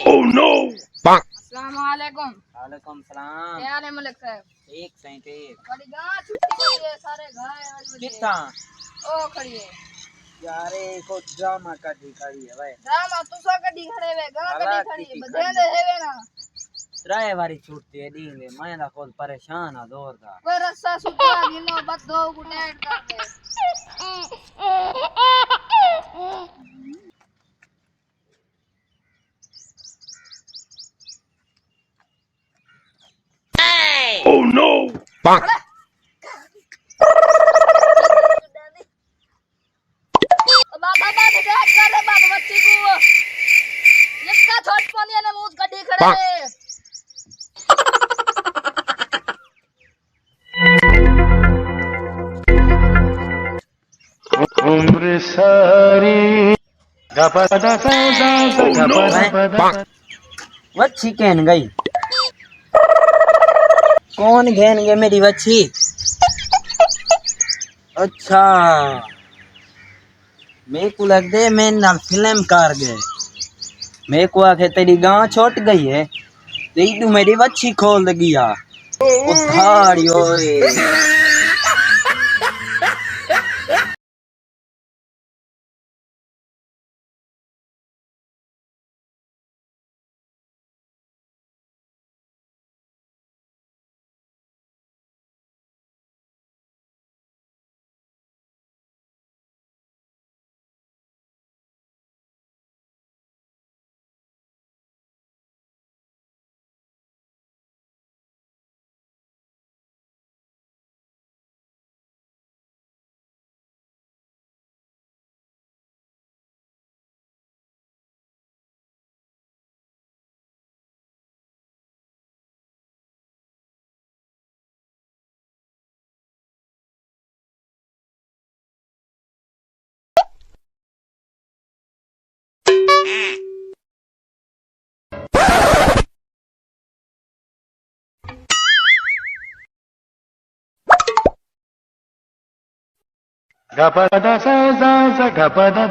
Oh no! अस्सलामुअलैकुम। वालेकुम सलाम। क्या हाल है मलिक साहब? ठीक सही ठीक। बड़ी गां छुट्टी हुई है, सारे गाय आज बजे। कितना ओ खड़ी है यार को ड्रामा कटी खड़ी है भाई। ड्रामा तुसा गड्डी खड़े वे, गां भला गड्डी खड़ी है, किती बदे खड़ी दे है। हेवे ना। त्राए वारी छुट्टी है दींगे मैं ना खुद परेशान आ जोर का। कोई रस्सा सुता गिनो बदो गुटेट कर दे। Oh no! Bonk. बाबा बाबा डेट कर रे बाबा बच्ची को। इसका छोट पानी ने मुंह गड्डी खड़े वे। उम्र सारी गपा दा सा गपा वच्छी कहन गई। कौन घेन गए मेरी वच्छी? अच्छा मेरे को लग दे मैं नाल फिल्म कार गए। मेरे को आखे तेरी गां छोट गई है तेरी तू मेरी वच्छी खोल गया। उधारी ओए गपा दा सा गपा दा